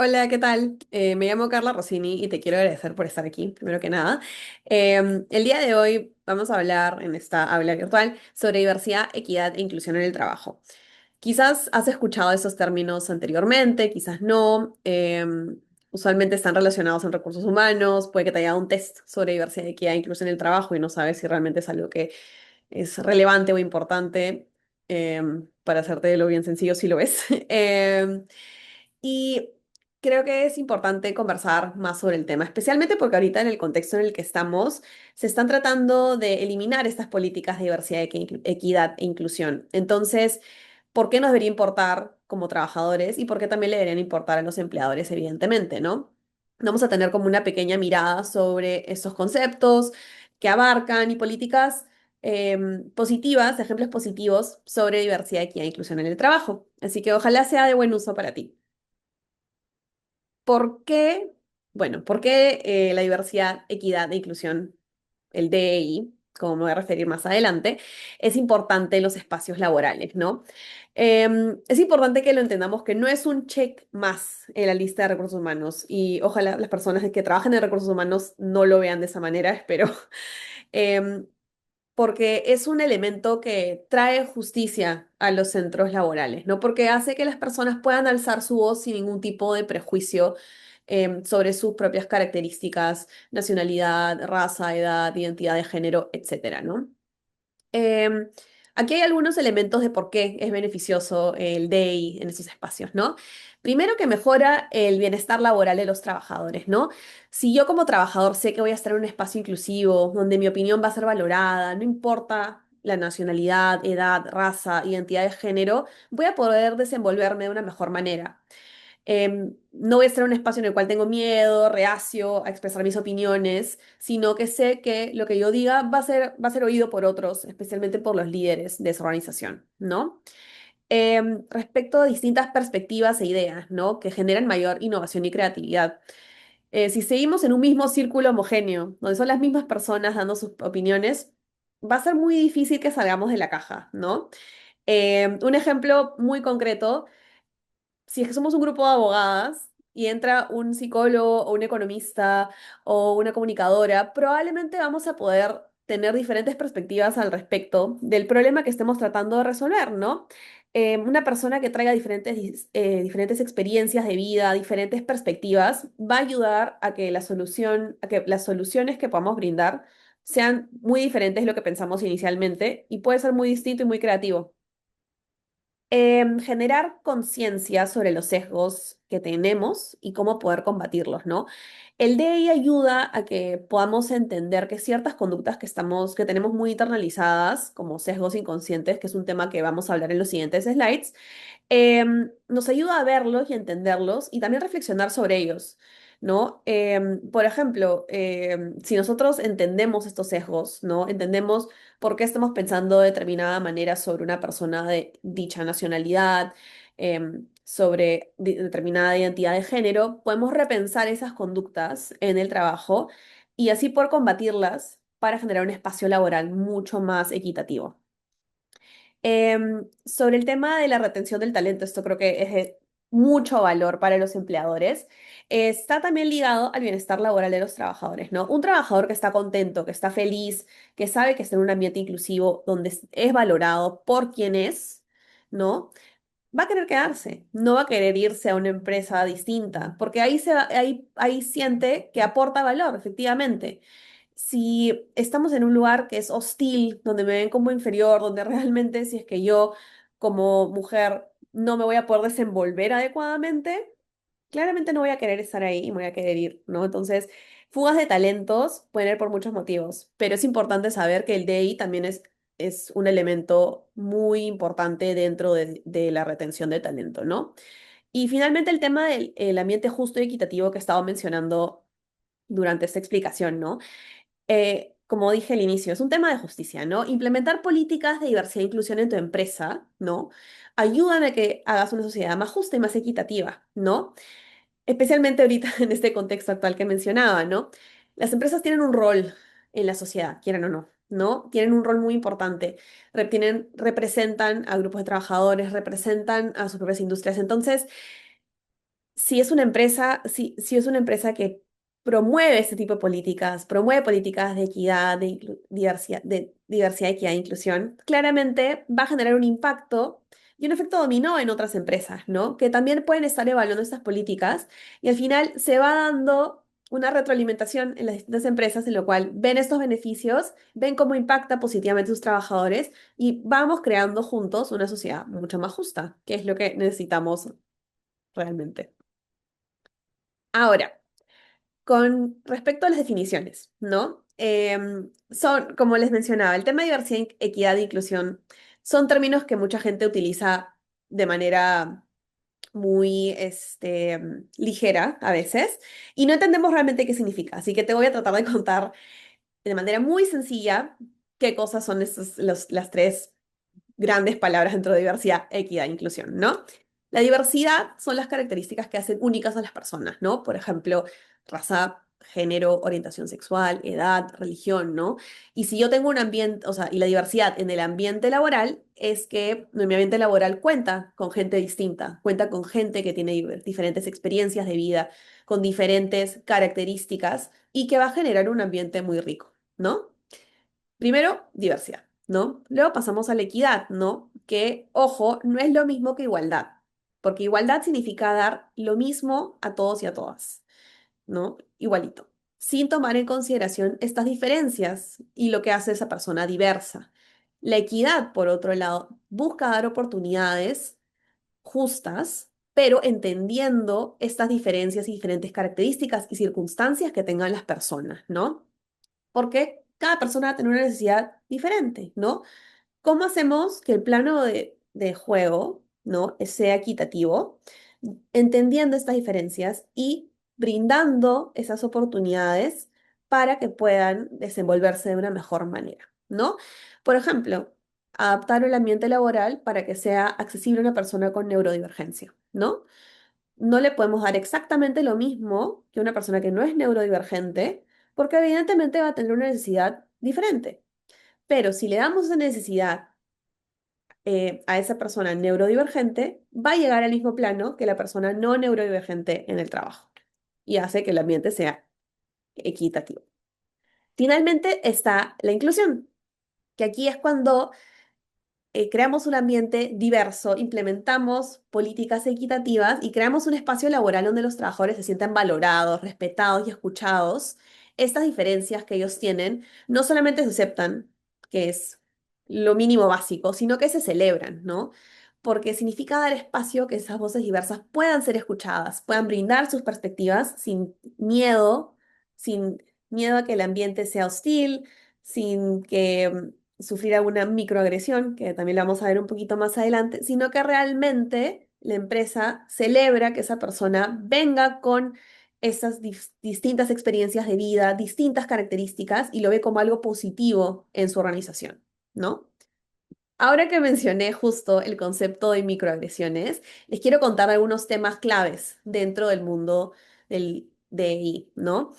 Hola, ¿qué tal? Me llamo Carla Rossini y te quiero agradecer por estar aquí, primero que nada. El día de hoy vamos a hablar en esta aula virtual sobre diversidad, equidad e inclusión en el trabajo. Quizás has escuchado esos términos anteriormente, quizás no. Usualmente están relacionados en recursos humanos, puede que te haya dado un test sobre diversidad, equidad e inclusión en el trabajo y no sabes si realmente es algo que es relevante o importante. Para hacértelo bien sencillo, si lo es. Y creo que es importante conversar más sobre el tema, especialmente porque ahorita en el contexto en el que estamos, se están tratando de eliminar estas políticas de diversidad, equidad e inclusión. Entonces, ¿por qué nos debería importar como trabajadores y por qué también le deberían importar a los empleadores, evidentemente, ¿no? Vamos a tener como una pequeña mirada sobre estos conceptos que abarcan y políticas positivas, ejemplos positivos sobre diversidad, equidad e inclusión en el trabajo. Así que ojalá sea de buen uso para ti. ¿Por qué? Bueno, ¿por qué la diversidad, equidad e inclusión, el DEI, como me voy a referir más adelante, es importante en los espacios laborales, ¿no? Es importante que lo entendamos que no es un check más en la lista de recursos humanos y ojalá las personas que trabajan en recursos humanos no lo vean de esa manera, espero. Em, Porque es un elemento que trae justicia a los centros laborales, ¿no? Porque hace que las personas puedan alzar su voz sin ningún tipo de prejuicio sobre sus propias características, nacionalidad, raza, edad, identidad de género, etcétera, ¿no? Em, Aquí hay algunos elementos de por qué es beneficioso el DEI en esos espacios, ¿no? Primero que mejora el bienestar laboral de los trabajadores, ¿no? Si yo como trabajador sé que voy a estar en un espacio inclusivo, donde mi opinión va a ser valorada, no importa la nacionalidad, edad, raza, identidad de género, voy a poder desenvolverme de una mejor manera. No voy a estar en un espacio en el cual tengo miedo, reacio a expresar mis opiniones, sino que sé que lo que yo diga va a ser oído por otros, especialmente por los líderes de esa organización, ¿no? Respecto a distintas perspectivas e ideas, ¿no? Que generan mayor innovación y creatividad. Si seguimos en un mismo círculo homogéneo, donde son las mismas personas dando sus opiniones, va a ser muy difícil que salgamos de la caja, ¿no? Un ejemplo muy concreto, si es que somos un grupo de abogadas y entra un psicólogo o un economista o una comunicadora, probablemente vamos a poder tener diferentes perspectivas al respecto del problema que estemos tratando de resolver, ¿no? Una persona que traiga diferentes experiencias de vida, diferentes perspectivas, va a ayudar a que a que las soluciones que podamos brindar sean muy diferentes de lo que pensamos inicialmente y puede ser muy distinto y muy creativo. Generar conciencia sobre los sesgos que tenemos y cómo poder combatirlos, ¿no? El DEI ayuda a que podamos entender que ciertas conductas que tenemos muy internalizadas, como sesgos inconscientes, que es un tema que vamos a hablar en los siguientes slides, nos ayuda a verlos y entenderlos y también reflexionar sobre ellos, ¿no? Por ejemplo, si nosotros entendemos estos sesgos, ¿no? Entendemos por qué estamos pensando de determinada manera sobre una persona de dicha nacionalidad, sobre determinada identidad de género, podemos repensar esas conductas en el trabajo y así poder combatirlas para generar un espacio laboral mucho más equitativo. Sobre el tema de la retención del talento, esto creo que es de mucho valor para los empleadores. Está también ligado al bienestar laboral de los trabajadores, ¿no? Un trabajador que está contento, que está feliz, que sabe que está en un ambiente inclusivo donde es valorado por quien es, ¿no? Va a querer quedarse, no va a querer irse a una empresa distinta, porque ahí siente que aporta valor, efectivamente. Si estamos en un lugar que es hostil, donde me ven como inferior, donde realmente si es que yo como mujer no me voy a poder desenvolver adecuadamente, claramente no voy a querer estar ahí y me voy a querer ir, ¿no? Entonces, fugas de talentos pueden haber por muchos motivos, pero es importante saber que el DI también es un elemento muy importante dentro de la retención de talento, ¿no? Y finalmente el tema del el ambiente justo y equitativo que estaba mencionando durante esta explicación, ¿no? Como dije al inicio, es un tema de justicia, ¿no? Implementar políticas de diversidad e inclusión en tu empresa, ¿no? Ayudan a que hagas una sociedad más justa y más equitativa, ¿no? Especialmente ahorita en este contexto actual que mencionaba, ¿no? Las empresas tienen un rol en la sociedad, quieran o no, ¿no? Tienen un rol muy importante. Representan a grupos de trabajadores, representan a sus propias industrias. Entonces, si es una empresa, si es una empresa que promueve este tipo de políticas, promueve políticas de equidad, diversidad, equidad e inclusión, claramente va a generar un impacto y un efecto dominó en otras empresas, ¿no? Que también pueden estar evaluando estas políticas y al final se va dando una retroalimentación en las distintas empresas en lo cual ven estos beneficios, ven cómo impacta positivamente a sus trabajadores y vamos creando juntos una sociedad mucho más justa, que es lo que necesitamos realmente. Ahora, con respecto a las definiciones, ¿no? Son, como les mencionaba, el tema de diversidad, equidad e inclusión son términos que mucha gente utiliza de manera muy ligera a veces y no entendemos realmente qué significa. Así que te voy a tratar de contar de manera muy sencilla qué cosas son las tres grandes palabras dentro de diversidad, equidad e inclusión, ¿no? La diversidad son las características que hacen únicas a las personas, ¿no? Por ejemplo, raza, género, orientación sexual, edad, religión, ¿no? Y si yo tengo un ambiente, o sea, y la diversidad en el ambiente laboral es que mi ambiente laboral cuenta con gente distinta, cuenta con gente que tiene diferentes experiencias de vida, con diferentes características y que va a generar un ambiente muy rico, ¿no? Primero, diversidad, ¿no? Luego pasamos a la equidad, ¿no? Que, ojo, no es lo mismo que igualdad, porque igualdad significa dar lo mismo a todos y a todas, ¿no? Igualito, sin tomar en consideración estas diferencias y lo que hace esa persona diversa. La equidad, por otro lado, busca dar oportunidades justas, pero entendiendo estas diferencias y diferentes características y circunstancias que tengan las personas, ¿no? Porque cada persona va a tener una necesidad diferente, ¿no? ¿Cómo hacemos que el plano de juego, ¿no? sea equitativo, entendiendo estas diferencias y brindando esas oportunidades para que puedan desenvolverse de una mejor manera, ¿no? Por ejemplo, adaptar el ambiente laboral para que sea accesible a una persona con neurodivergencia, ¿no? No le podemos dar exactamente lo mismo que una persona que no es neurodivergente, porque evidentemente va a tener una necesidad diferente. Pero si le damos esa necesidad a esa persona neurodivergente, va a llegar al mismo plano que la persona no neurodivergente en el trabajo y hace que el ambiente sea equitativo. Finalmente está la inclusión, que aquí es cuando creamos un ambiente diverso, implementamos políticas equitativas y creamos un espacio laboral donde los trabajadores se sientan valorados, respetados y escuchados. Estas diferencias que ellos tienen no solamente se aceptan, que es lo mínimo básico, sino que se celebran, ¿no? Porque significa dar espacio que esas voces diversas puedan ser escuchadas, puedan brindar sus perspectivas sin miedo a que el ambiente sea hostil, sin que sufrir alguna microagresión, que también la vamos a ver un poquito más adelante, sino que realmente la empresa celebra que esa persona venga con esas distintas experiencias de vida, distintas características y lo ve como algo positivo en su organización, ¿no? Ahora que mencioné justo el concepto de microagresiones, les quiero contar algunos temas claves dentro del mundo del DI, ¿no?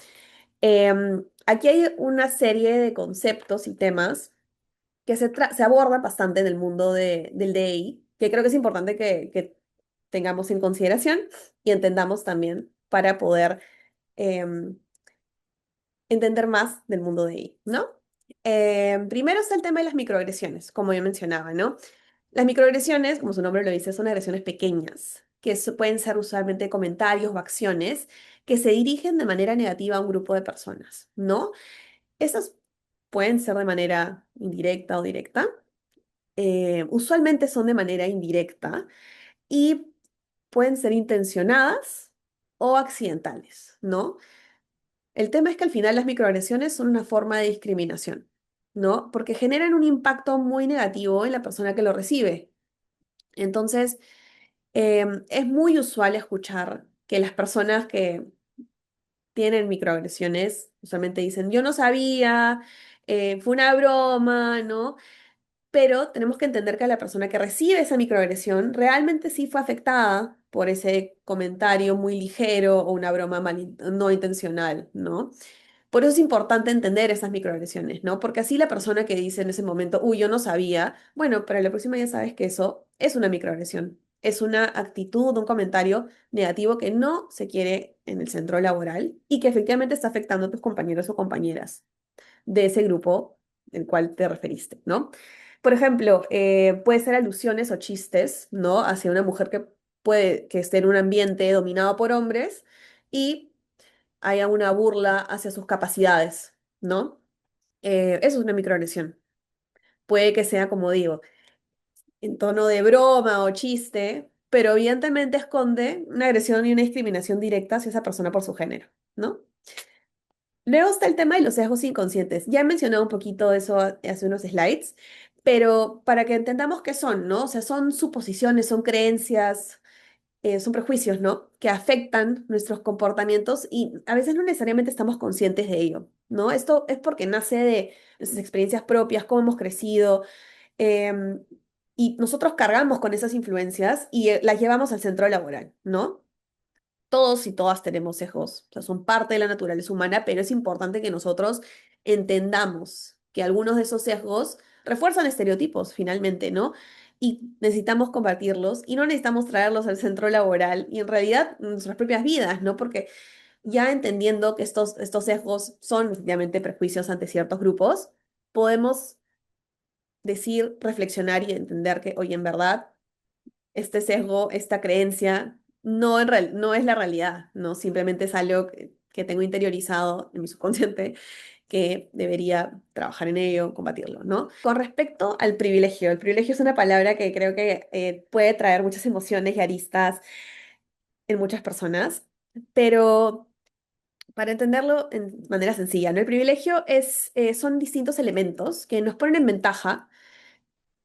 Aquí hay una serie de conceptos y temas que se abordan bastante en el mundo del DEI, que creo que es importante que tengamos en consideración y entendamos también para poder em, entender más del mundo DEI, ¿no? Primero está el tema de las microagresiones, como yo mencionaba, ¿no? Las microagresiones, como su nombre lo dice, son agresiones pequeñas, que pueden ser usualmente comentarios o acciones que se dirigen de manera negativa a un grupo de personas, ¿no? Estas pueden ser de manera indirecta o directa, usualmente son de manera indirecta y pueden ser intencionadas o accidentales, ¿no? El tema es que al final las microagresiones son una forma de discriminación, ¿no? Porque generan un impacto muy negativo en la persona que lo recibe. Entonces, es muy usual escuchar que las personas que tienen microagresiones usualmente dicen, yo no sabía, fue una broma, ¿no? Pero tenemos que entender que la persona que recibe esa microagresión realmente sí fue afectada por ese comentario muy ligero o una broma no intencional, ¿no? Por eso es importante entender esas microagresiones, ¿no? Porque así la persona que dice en ese momento, uy, yo no sabía, bueno, para la próxima ya sabes que eso es una microagresión. es una actitud, un comentario negativo que no se quiere en el centro laboral y que efectivamente está afectando a tus compañeros o compañeras de ese grupo del cual te referiste, ¿no? Por ejemplo, puede ser alusiones o chistes, ¿no? Hacia una mujer que puede que esté en un ambiente dominado por hombres y haya una burla hacia sus capacidades, ¿no? Eso es una microagresión. Puede que sea, como digo, en tono de broma o chiste, pero evidentemente esconde una agresión y una discriminación directa hacia esa persona por su género, ¿no? Luego está el tema de los sesgos inconscientes. Ya he mencionado un poquito eso hace unos slides, pero para que entendamos qué son, ¿no? O sea, son suposiciones, son creencias, son prejuicios, ¿no? Que afectan nuestros comportamientos y a veces no necesariamente estamos conscientes de ello, ¿no? Esto es porque nace de nuestras experiencias propias, cómo hemos crecido, em, y nosotros cargamos con esas influencias y las llevamos al centro laboral, ¿no? Todos y todas tenemos sesgos, o sea, son parte de la naturaleza humana, pero es importante que nosotros entendamos que algunos de esos sesgos refuerzan estereotipos finalmente, ¿no? Y necesitamos combatirlos y no necesitamos traerlos al centro laboral y en realidad nuestras propias vidas, ¿no? Porque ya entendiendo que estos sesgos son efectivamente prejuicios ante ciertos grupos, podemos decir, reflexionar y entender que, oye, en verdad este sesgo, esta creencia, no es la realidad, ¿no? Simplemente es algo que tengo interiorizado en mi subconsciente que debería trabajar en ello, combatirlo, ¿no? Con respecto al privilegio, el privilegio es una palabra que creo que puede traer muchas emociones y aristas en muchas personas, pero para entenderlo en manera sencilla, ¿no? El privilegio son distintos elementos que nos ponen en ventaja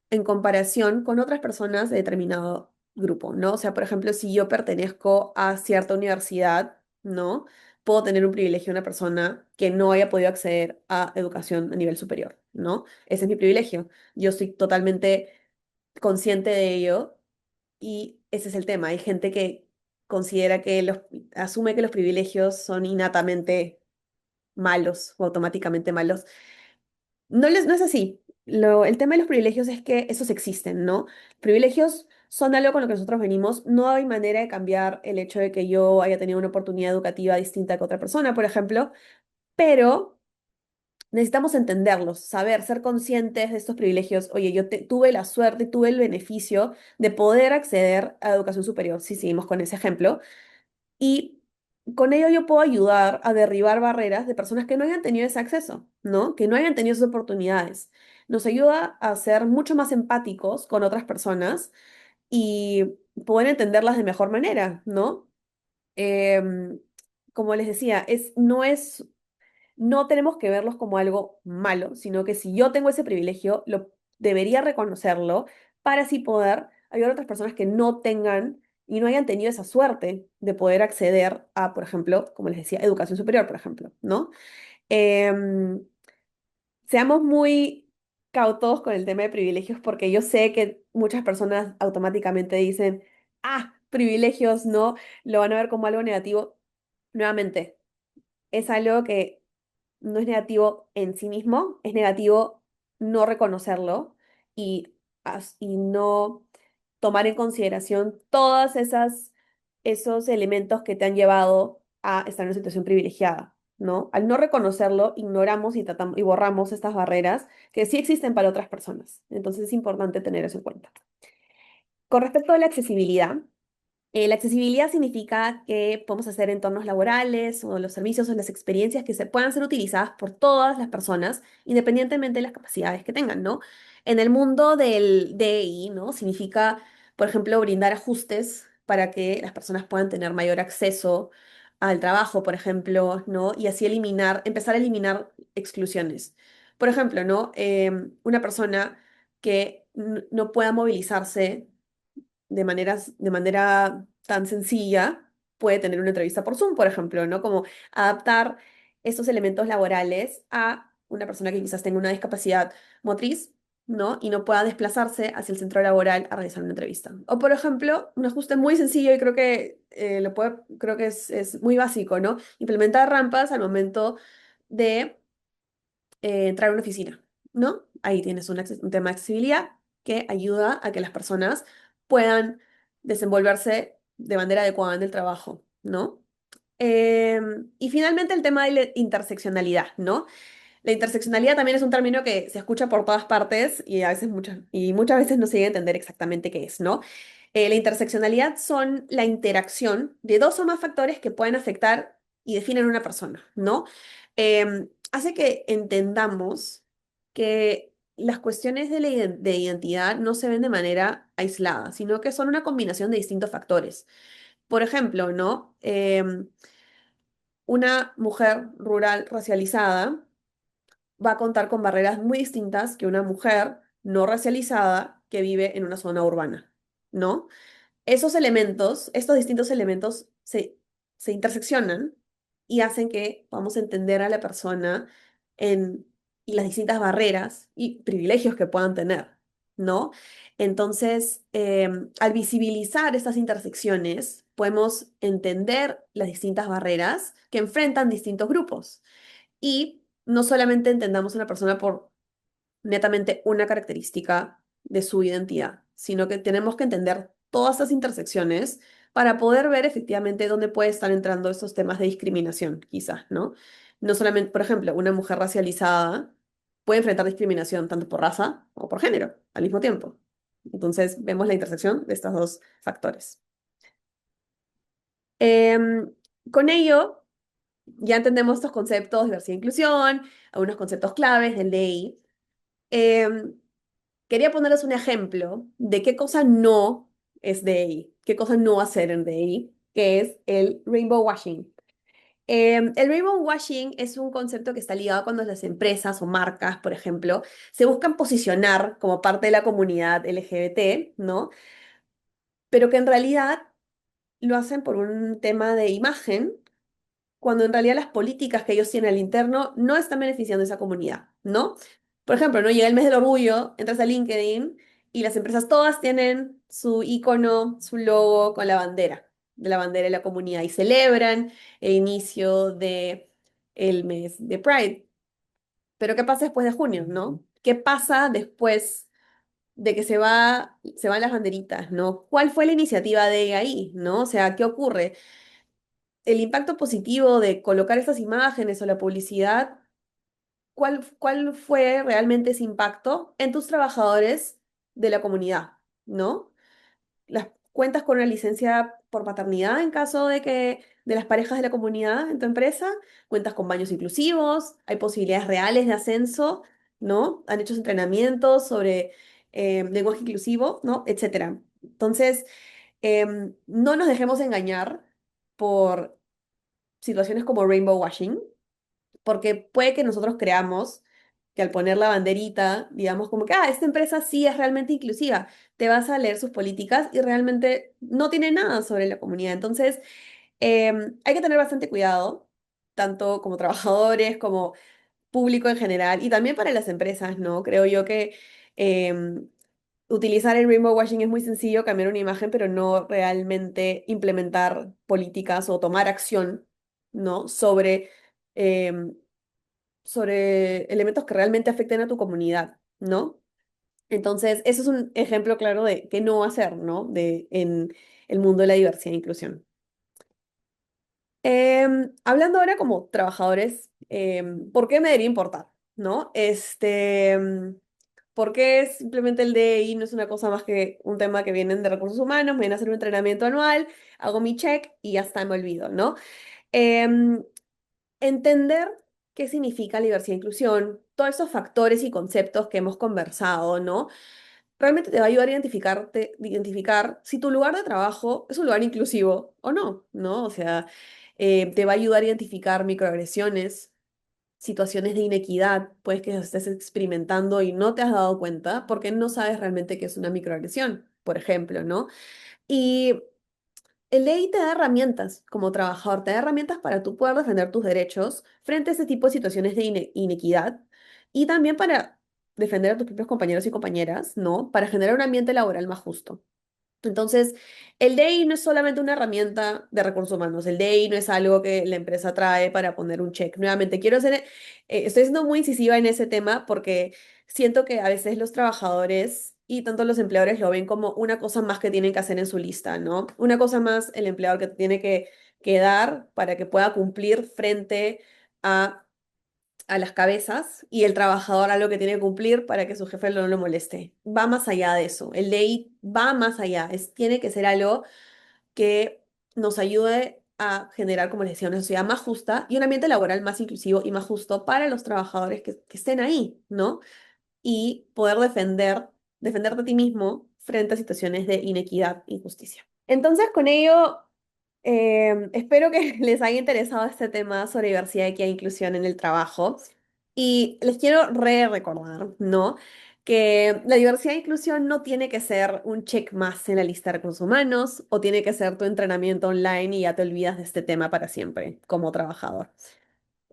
en comparación con otras personas de determinado grupo, ¿no? O sea, por ejemplo, si yo pertenezco a cierta universidad, ¿no? Puedo tener un privilegio de una persona que no haya podido acceder a educación a nivel superior, ¿no? Ese es mi privilegio. Yo estoy totalmente consciente de ello y ese es el tema. Hay gente que considera que asume que los privilegios son innatamente malos o automáticamente malos. No es así. El tema de los privilegios es que esos existen, ¿no? Privilegios son algo con lo que nosotros venimos. No hay manera de cambiar el hecho de que yo haya tenido una oportunidad educativa distinta que otra persona, por ejemplo, pero necesitamos entenderlos, saber, ser conscientes de estos privilegios. Oye, tuve la suerte, tuve el beneficio de poder acceder a educación superior, si seguimos con ese ejemplo, y con ello yo puedo ayudar a derribar barreras de personas que no hayan tenido ese acceso, ¿no? Que no hayan tenido esas oportunidades. Nos ayuda a ser mucho más empáticos con otras personas y poder entenderlas de mejor manera, ¿no? Em, Como les decía, no tenemos que verlos como algo malo, sino que si yo tengo ese privilegio, debería reconocerlo para así poder ayudar a otras personas que no tengan y no hayan tenido esa suerte de poder acceder a, por ejemplo, como les decía, educación superior, por ejemplo, ¿no? Em, Seamos muy cautos con el tema de privilegios porque yo sé que muchas personas automáticamente dicen, ah, privilegios, no, lo van a ver como algo negativo. Nuevamente, es algo que no es negativo en sí mismo, es negativo no reconocerlo y, y no tomar en consideración esos elementos que te han llevado a estar en una situación privilegiada, ¿no? Al no reconocerlo, ignoramos y borramos estas barreras que sí existen para otras personas. Entonces es importante tener eso en cuenta. Con respecto a la accesibilidad significa que podemos hacer entornos laborales o los servicios o las experiencias que se puedan ser utilizadas por todas las personas, independientemente de las capacidades que tengan, ¿no? En el mundo del DEI, ¿no? Significa, por ejemplo, brindar ajustes para que las personas puedan tener mayor acceso al trabajo, por ejemplo, ¿no? Y así empezar a eliminar exclusiones. Por ejemplo, ¿no? Una persona que no pueda movilizarse de manera tan sencilla, puede tener una entrevista por Zoom, por ejemplo, ¿no? Como adaptar estos elementos laborales a una persona que quizás tenga una discapacidad motriz, ¿no? Y no pueda desplazarse hacia el centro laboral a realizar una entrevista. O, por ejemplo, un ajuste muy sencillo y creo que, creo que es muy básico, ¿no? Implementar rampas al momento de entrar a una oficina, ¿no? Ahí tienes un tema de accesibilidad que ayuda a que las personas puedan desenvolverse de manera adecuada en el trabajo, ¿no? Y finalmente el tema de la interseccionalidad, ¿no? La interseccionalidad también es un término que se escucha por todas partes y a veces muchas veces no se llega a entender exactamente qué es, ¿no? La interseccionalidad son la interacción de dos o más factores que pueden afectar y definen una persona, ¿no? Hace que entendamos que las cuestiones de de identidad no se ven de manera aislada, sino que son una combinación de distintos factores. Por ejemplo, ¿no? Una mujer rural racializada va a contar con barreras muy distintas que una mujer no racializada que vive en una zona urbana, ¿no? Esos elementos, estos distintos elementos se interseccionan y hacen que podamos entender a la persona en, y las distintas barreras y privilegios que puedan tener, ¿no? Entonces, al visibilizar estas intersecciones, podemos entender las distintas barreras que enfrentan distintos grupos y no solamente entendamos a una persona por netamente una característica de su identidad, sino que tenemos que entender todas estas intersecciones para poder ver efectivamente dónde puede estar entrando estos temas de discriminación, quizás, ¿no? No solamente, por ejemplo, una mujer racializada puede enfrentar discriminación tanto por raza o por género al mismo tiempo. Entonces, vemos la intersección de estos dos factores. Em, con ello, ya entendemos estos conceptos, diversidad e inclusión, algunos conceptos claves del DEI. Em, Quería ponerles un ejemplo de qué cosa no es DEI, qué cosa no hacer en DEI, que es el rainbow washing. El rainbow washing es un concepto que está ligado cuando las empresas o marcas, por ejemplo, se buscan posicionar como parte de la comunidad LGBT, ¿no? Pero que en realidad lo hacen por un tema de imagen cuando en realidad las políticas que ellos tienen al interno no están beneficiando a esa comunidad, ¿no? Por ejemplo, ¿no? Llega el mes del orgullo, entras a LinkedIn y las empresas todas tienen su icono, su logo con la bandera, de la bandera de la comunidad y celebran el inicio de el mes de Pride. Pero ¿qué pasa después de junio, no? ¿Qué pasa después de que se van las banderitas, ¿no? ¿Cuál fue la iniciativa de ahí, ¿no? O sea, ¿qué ocurre? El impacto positivo de colocar estas imágenes o la publicidad, ¿cuál fue realmente ese impacto en tus trabajadores de la comunidad, ¿no? Las cuentas con una licencia por paternidad en caso de que de las parejas de la comunidad en tu empresa, cuentas con baños inclusivos, hay posibilidades reales de ascenso, ¿no? Han hecho entrenamientos sobre lenguaje inclusivo, ¿no? Etcétera. Entonces, no nos dejemos engañar por situaciones como rainbow washing, porque puede que nosotros creamos que al poner la banderita, digamos como que, esta empresa sí es realmente inclusiva, te vas a leer sus políticas y realmente no tiene nada sobre la comunidad. Entonces, hay que tener bastante cuidado, tanto como trabajadores, como público en general, y también para las empresas, ¿no? Creo yo que em, utilizar el rainbow washing es muy sencillo, cambiar una imagen, pero no realmente implementar políticas o tomar acción, ¿no? Em, sobre elementos que realmente afecten a tu comunidad, ¿no? Entonces, eso es un ejemplo claro de qué no hacer, ¿no? En el mundo de la diversidad e inclusión. Hablando ahora como trabajadores, ¿por qué me debería importar? ¿No? ¿Por qué simplemente el DEI no es una cosa más que un tema que vienen de recursos humanos? Me vienen a hacer un entrenamiento anual, hago mi check y ya está, me olvido, ¿no? Em, Entender qué significa la diversidad e inclusión, todos esos factores y conceptos que hemos conversado, ¿no? Realmente te va a ayudar a identificar si tu lugar de trabajo es un lugar inclusivo o no, ¿no? O sea, te va a ayudar a identificar microagresiones, situaciones de inequidad, pues que estés experimentando y no te has dado cuenta porque no sabes realmente qué es una microagresión, por ejemplo, ¿no? Y el ley te da herramientas como trabajador, te da herramientas para tú poder defender tus derechos frente a ese tipo de situaciones de inequidad y también para defender a tus propios compañeros y compañeras, ¿no? Para generar un ambiente laboral más justo. Entonces, el DEI no es solamente una herramienta de recursos humanos, el DEI no es algo que la empresa trae para poner un check. Nuevamente, estoy siendo muy incisiva en ese tema porque siento que a veces los trabajadores y tanto los empleadores lo ven como una cosa más que tienen que hacer en su lista, ¿no? Una cosa más el empleador que tiene que dar para que pueda cumplir frente a, a las cabezas y el trabajador a lo que tiene que cumplir para que su jefe no lo moleste. Va más allá de eso. El ley va más allá. Tiene que ser algo que nos ayude a generar, como les decía, una sociedad más justa y un ambiente laboral más inclusivo y más justo para los trabajadores que estén ahí, ¿no? Y poder defenderte a ti mismo frente a situaciones de inequidad e injusticia. Entonces, con ello, espero que les haya interesado este tema sobre diversidad, equidad e inclusión en el trabajo. Y les quiero recordar, ¿no? Que la diversidad e inclusión no tiene que ser un check más en la lista de recursos humanos o tiene que ser tu entrenamiento online y ya te olvidas de este tema para siempre como trabajador.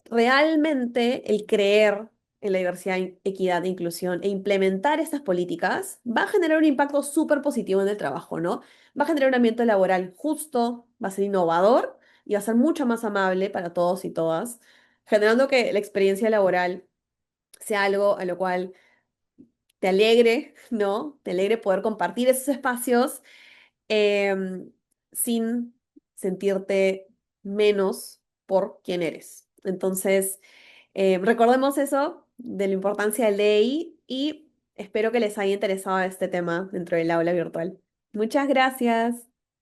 Realmente el creer en la diversidad, equidad e inclusión e implementar estas políticas va a generar un impacto súper positivo en el trabajo, ¿no? Va a generar un ambiente laboral justo, va a ser innovador y va a ser mucho más amable para todos y todas, generando que la experiencia laboral sea algo a lo cual te alegre, ¿no? Te alegre poder compartir esos espacios em, sin sentirte menos por quién eres. Entonces, recordemos eso de la importancia del DEI y espero que les haya interesado este tema dentro del aula virtual. Muchas gracias.